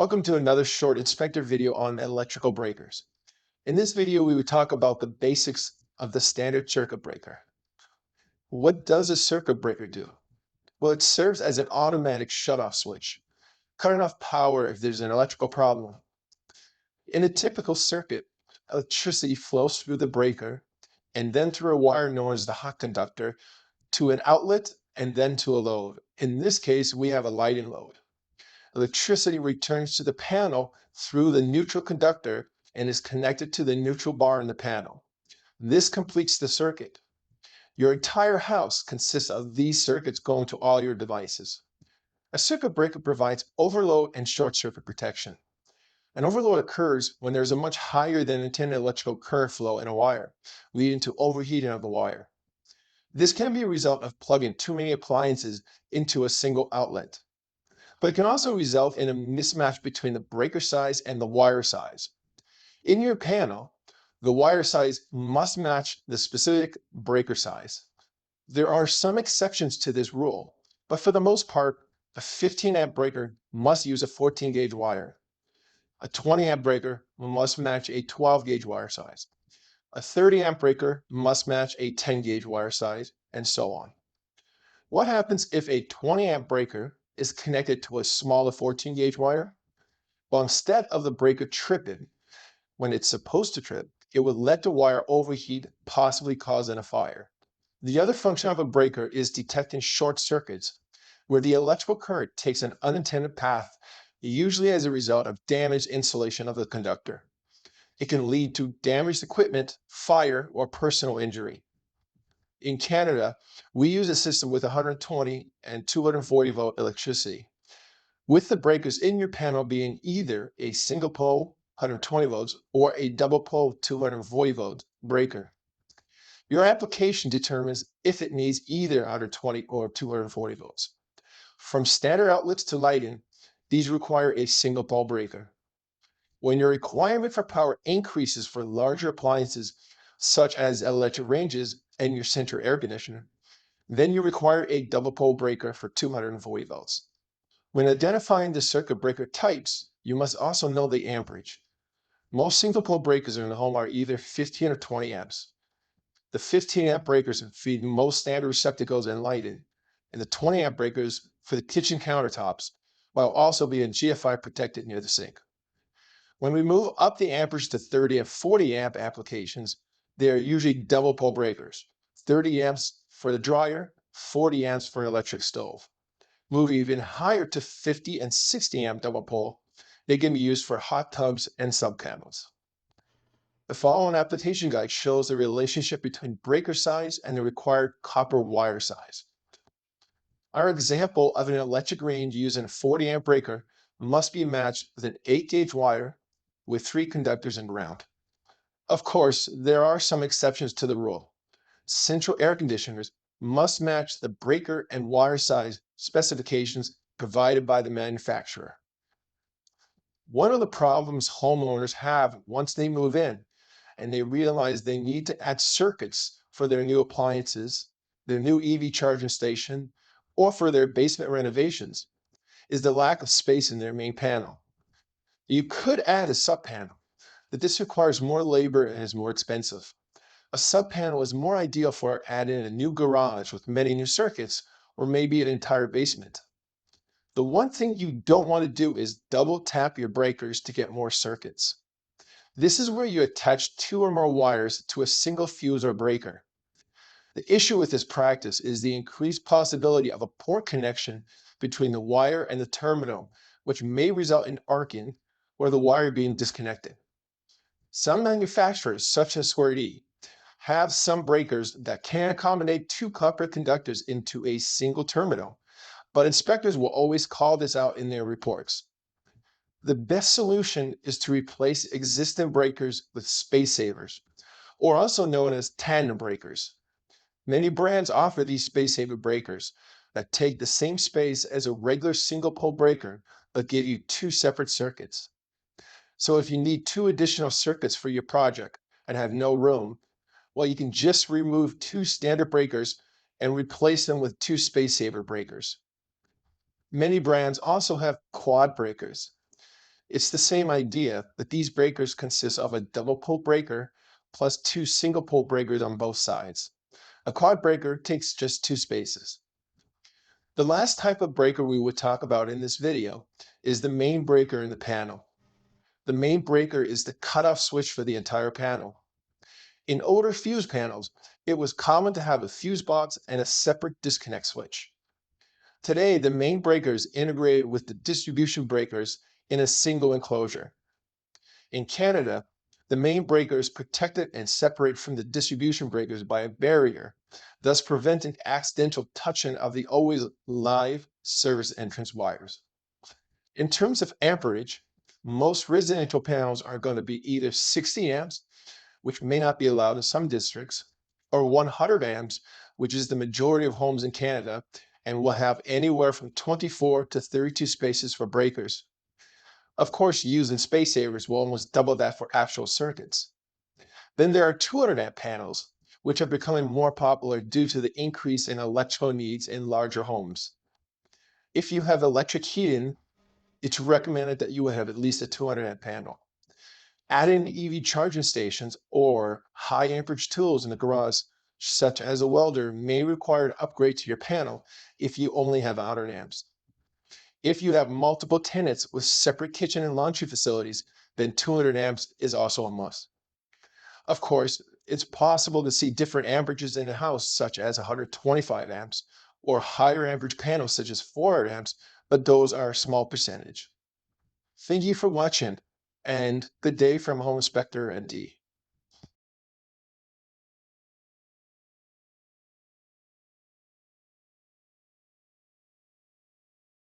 Welcome to another short inspector video on electrical breakers. In this video, we would talk about the basics of the standard circuit breaker. What does a circuit breaker do? Well, it serves as an automatic shutoff switch, cutting off power if there's an electrical problem. In a typical circuit, electricity flows through the breaker and then through a wire known as the hot conductor to an outlet and then to a load. In this case, we have a lighting load. Electricity returns to the panel through the neutral conductor and is connected to the neutral bar in the panel. This completes the circuit. Your entire house consists of these circuits going to all your devices. A circuit breaker provides overload and short circuit protection. An overload occurs when there's a much higher than intended electrical current flow in a wire, leading to overheating of the wire. This can be a result of plugging too many appliances into a single outlet. But it can also result in a mismatch between the breaker size and the wire size. In your panel, the wire size must match the specific breaker size. There are some exceptions to this rule, but for the most part, a 15 amp breaker must use a 14 gauge wire. A 20 amp breaker must match a 12 gauge wire size. A 30 amp breaker must match a 10 gauge wire size, and so on. What happens if a 20 amp breaker is connected to a smaller 14 gauge wire? Well, instead of the breaker tripping when it's supposed to trip, it would let the wire overheat, possibly causing a fire. The other function of a breaker is detecting short circuits, where the electrical current takes an unintended path, usually as a result of damaged insulation of the conductor. It can lead to damaged equipment, fire, or personal injury. In Canada, we use a system with 120 and 240 volt electricity, with the breakers in your panel being either a single pole 120 volts or a double pole 240 volt breaker. Your application determines if it needs either 120 or 240 volts. From standard outlets to lighting, these require a single pole breaker. When your requirement for power increases for larger appliances, such as electric ranges and your central air conditioner, then you require a double pole breaker for 240 volts. When identifying the circuit breaker types, you must also know the amperage. Most single pole breakers in the home are either 15 or 20 amps. The 15 amp breakers feed most standard receptacles and lighting, and the 20 amp breakers for the kitchen countertops, while also being GFI protected near the sink. When we move up the amperage to 30 and 40 amp applications, they are usually double pole breakers, 30 amps for the dryer, 40 amps for an electric stove. Moving even higher to 50 and 60 amp double pole, they can be used for hot tubs and sub panels. The following application guide shows the relationship between breaker size and the required copper wire size. Our example of an electric range using a 40 amp breaker must be matched with an 8 gauge wire with 3 conductors and ground. Of course, there are some exceptions to the rule. Central air conditioners must match the breaker and wire size specifications provided by the manufacturer. One of the problems homeowners have once they move in and they realize they need to add circuits for their new appliances, their new EV charging station, or for their basement renovations is the lack of space in their main panel. You could add a sub-panel, but this requires more labor and is more expensive. A sub-panel is more ideal for adding a new garage with many new circuits, or maybe an entire basement. The one thing you don't want to do is double tap your breakers to get more circuits. This is where you attach 2 or more wires to a single fuse or breaker. The issue with this practice is the increased possibility of a poor connection between the wire and the terminal, which may result in arcing or the wire being disconnected. Some manufacturers, such as Square E, have some breakers that can accommodate 2 copper conductors into a single terminal, but inspectors will always call this out in their reports. The best solution is to replace existing breakers with space savers, or also known as tandem breakers. Many brands offer these space saver breakers that take the same space as a regular single pole breaker, but give you 2 separate circuits. So if you need 2 additional circuits for your project and have no room, well, you can just remove 2 standard breakers and replace them with 2 space saver breakers. Many brands also have quad breakers. It's the same idea that these breakers consist of a double pole breaker plus two single pole breakers on both sides. A quad breaker takes just two spaces. The last type of breaker we would talk about in this video is the main breaker in the panel. The main breaker is the cutoff switch for the entire panel. In older fuse panels, it was common to have a fuse box and a separate disconnect switch. Today, the main breaker is integrated with the distribution breakers in a single enclosure. In Canada, the main breaker is protected and separated from the distribution breakers by a barrier, thus preventing accidental touching of the always live service entrance wires. In terms of amperage, most residential panels are going to be either 60 amps, which may not be allowed in some districts, or 100 amps, which is the majority of homes in Canada, and will have anywhere from 24 to 32 spaces for breakers. Of course, using space savers will almost double that for actual circuits. Then there are 200 amp panels, which are becoming more popular due to the increase in electrical needs in larger homes. If you have electric heating, it's recommended that you would have at least a 200 amp panel. Adding EV charging stations or high amperage tools in the garage, such as a welder, may require an upgrade to your panel if you only have 100 amps. If you have multiple tenants with separate kitchen and laundry facilities, then 200 amps is also a must. Of course, it's possible to see different amperages in a house, such as 125 amps, or higher amperage panels such as 400 amps, but those are a small percentage. Thank you for watching, and good day from Home Inspector M.D.